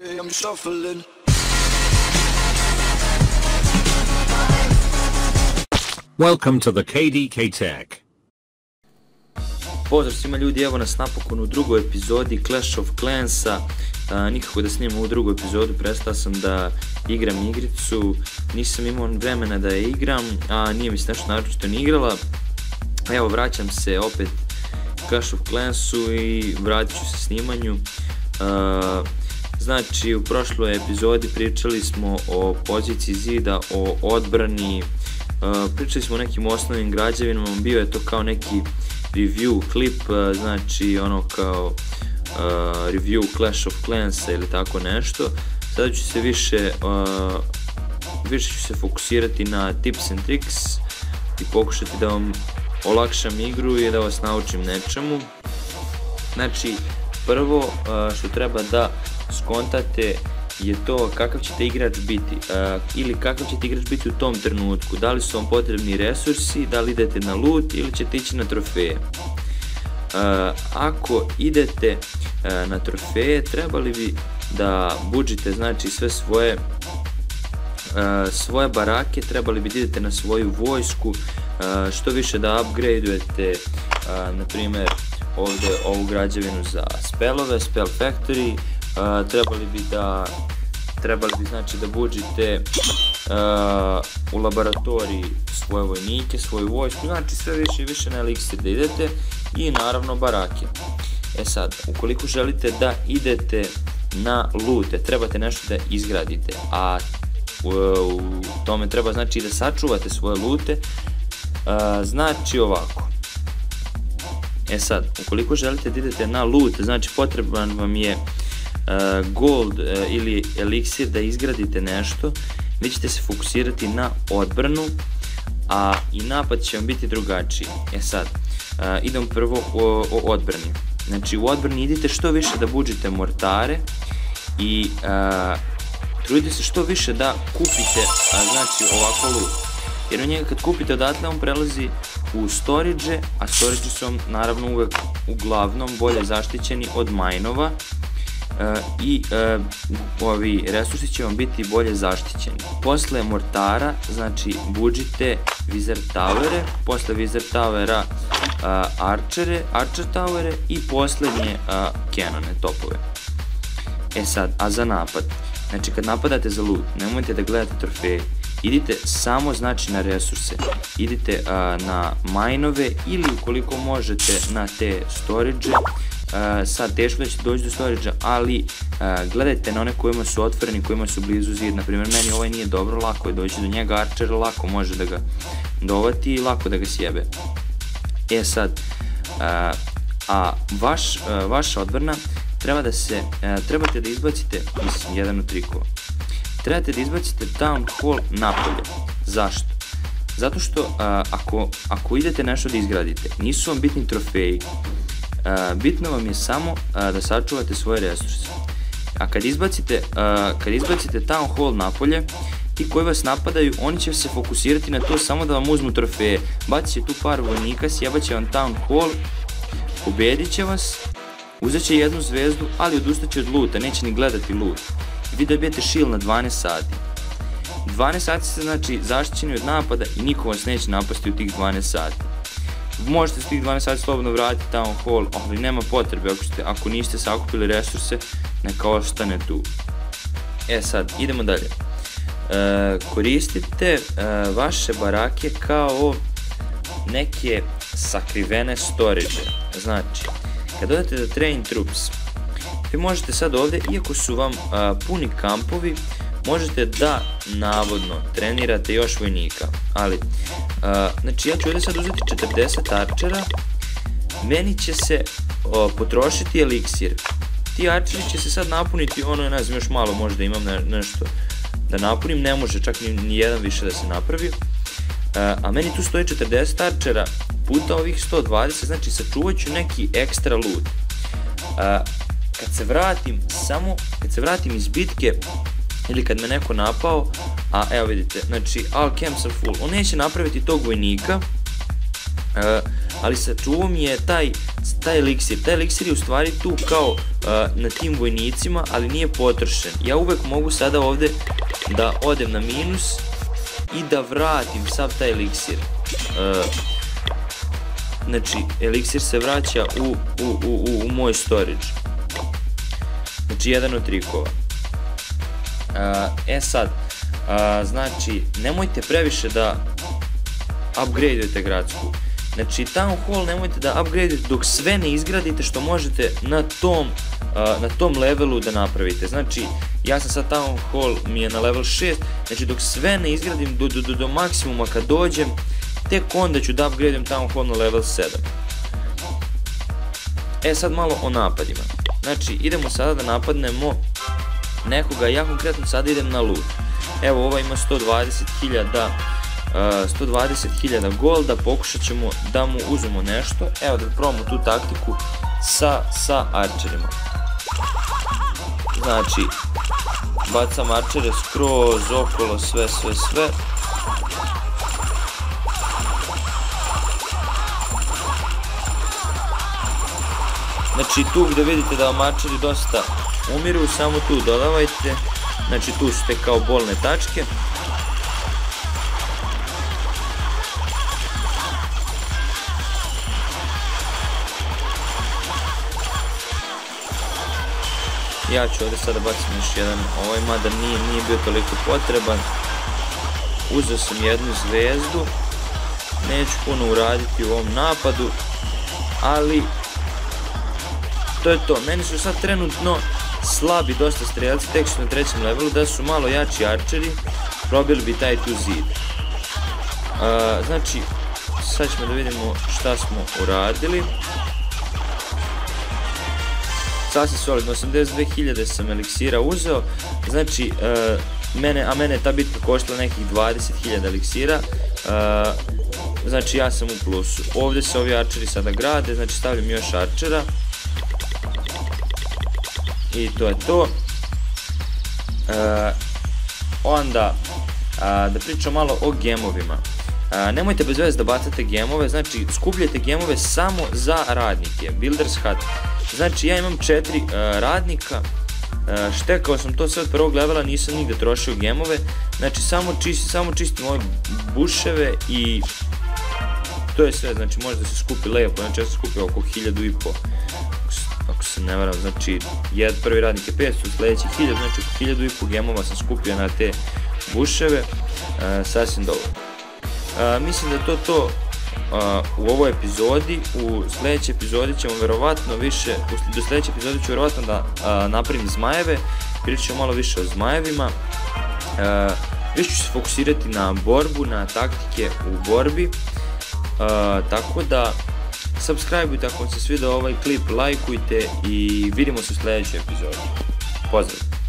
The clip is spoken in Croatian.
I'm shuffling. Welcome to the KDK Tech. Pozdrav svima ljudi, evo nas napokon u drugoj epizodi Clash of Clansa. Nikako da snimam ovu drugu epizodu, prestao sam da igram igricu, nisam imao vremena da je igram, a nije mi se nešto naročito ni igrala. Evo vraćam se opet Clash of Clansu i vratit ću se snimanju. Znači u prošloj epizodi pričali smo o poziciji zida, o odbrani, pričali smo o nekim osnovnim građevinama, bio je to kao neki review klip, znači ono kao review Clash of Clansa ili tako nešto. Sada ću se više ću se fokusirati na tips and tricks i pokušati da vam olakšam igru i da vas naučim nečemu. Znači prvo što treba da skontate je to kakav ćete igrač biti ili kakav ćete igrač biti u tom trenutku, da li su vam potrebni resursi, da li idete na loot ili ćete ići na trofeje. Ako idete na trofeje, trebali bi da budžite znači sve svoje barake, trebali bi da idete na svoju vojsku, što više da upgradeujete, na primjer ovdje ovu građevinu za spellove, spell factory, trebali bi znači da budžite u laboratoriji svoje vojnike, svoju vojsku, znači sve više i više na eliksir da idete i naravno barake. E sad, ukoliko želite da idete na lute, trebate nešto da izgradite, a u tome treba znači da sačuvate svoje lute, znači ovako. E sad, ukoliko želite da idete na loot, znači potreban vam je gold ili eliksir da izgradite nešto, vi ćete se fokusirati na odbranu, a i napad će vam biti drugačiji. E sad, idemo prvo o odbrani. Znači u odbrani idite što više da budžite mortare i trudite se što više da kupite znači ovako loot. Jer u njega kad kupite odatle on prelazi u storage, a storage su vam naravno uvek uglavnom bolje zaštićeni od minova i ovi resursi će vam biti bolje zaštićeni. Posle mortara znači budžite wizard towere, posle wizard towera archer towere i poslednje canone, topove. E sad, a za napad, znači kad napadate za loot, nemojte da gledate trofeje, idite samo znači na resurse, idite na minove ili ukoliko možete na te storage. Sad teško da ćete doći do storage-a, ali gledajte na one kojima su otvoreni, kojima su blizu zid. Naprimjer meni ovaj nije dobro, lako je doći do njega, archer lako može da ga dovati i lako da ga sjebe. E sad, vaša odbrana trebate da izbacite, mislim jedan od trikova, trebate da izbacite town hall napolje. Zašto? Zato što ako idete nešto da izgradite, nisu vam bitni trofeji, bitno vam je samo da sačuvate svoje resurse. A kad izbacite town hall napolje, ti koji vas napadaju, oni će se fokusirati na to samo da vam uzmu trofeje. Bacit će tu par vojnika, sjebat će vam town hall, pobedit će vas, uzet će jednu zvezdu, ali odustat će od loota, neće ni gledati loot. Vi dobijete shield na 12 sati. 12 sati ste znači zaštićeni od napada i niko vas neće napasti u tih 12 sati. Možete s tih 12 sati slobodno vratiti town hall, ali nema potrebe ako niste sakupili resurse, neka ostane tu. E sad, idemo dalje. Koristite vaše barake kao neke sakrivene storage. Znači, kad odete da train troops, vi možete sad ovdje, iako su vam puni kampovi, možete da navodno trenirate još vojnika, ali znači ja ću ovdje sad uzeti 40 arčera, meni će se potrošiti eliksir, ti arčeri će se sad napuniti, ono ne znam još malo možda imam nešto da napunim, ne može čak ni jedan više da se napravi, a meni tu stoji 40 arčera puta ovih 120, znači sačuvat ću neki ekstra loot. Kad se vratim iz bitke ili kad me neko napao, a evo vidite, znači all camps are full, on neće napraviti tog vojnika, ali sačuvao mi je taj taj eliksir je u stvari tu kao na tim vojnicima, ali nije potrošen. Ja uvek mogu sada ovde da odem na minus i da vratim sav taj eliksir. Znači, eliksir se vraća u moj storage. Znači, jedan od trikova. Sad, znači, nemojte previše da upgradeujete gradsku. Znači, Town Hall nemojte da upgradeujete dok sve ne izgradite što možete na tom levelu da napravite. Znači, ja sam sad Town Hall mi je na level 6, znači dok sve ne izgradim do maksimuma kad dođem, tek onda ću da upgradeujem Town Hall na level 7. Sad malo o napadima. Znači, idemo sada da napadnemo nekoga, ja konkretno sada idem na loot. Evo, ova ima 120.000 golda, pokušat ćemo da mu uzmemo nešto. Evo da probamo tu taktiku sa arčerima. Znači, bacam arčere skroz okolo, sve. Znači, tu gde vidite da vam arčeri dosta umiru, samo tu dodavajte. Znači, tu su te kao bolne tačke. Ja ću ovdje sada bacim još jedan mada nije bio toliko potreban. Uzeo sam jednu zvezdu. Neću puno uraditi u ovom napadu, ali to je to. Meni su sad trenutno slabi dosta strelci, tek su na 3. levelu. Da su malo jači arčeri, probili bi taj tu zid. Znači, sad ćemo da vidimo šta smo uradili. Sasvim solidno, 82.000 sam eliksira uzeo. Znači, mene je ta bitka koštala nekih 20.000 eliksira. Znači, ja sam u plusu. Ovdje se ovi arčeri sada grade, znači stavljam još arčera. I to je to. Onda, da pričam malo o gemovima. Nemojte bez veze da bacate gemove, znači skupljajte gemove samo za radnike. Builders Hut. Znači, ja imam 4 radnika, štekao sam to sve od prvog levela, nisam nigde trošio gemove. Znači, samo čistim ove buševe i to je sve. Znači, može da se skupi lepo, znači ja sam skupio oko 1.500, ako se ne varam. Znači, prvi radnik je 500, sljedeći 1000, znači oko 1.500 gemova sam skupio na te buševe, sasvim dobro. Mislim da je to u ovoj epizodi. U sljedećoj epizodi ćemo verovatno da napravim zmajeve, pričat ćemo malo više o zmajevima. Više ću se fokusirati na borbu, na taktike u borbi, tako da subscribe-ujte ako vam se svidio ovaj klip, lajkujte i vidimo se u sljedećoj epizodi. Pozdrav!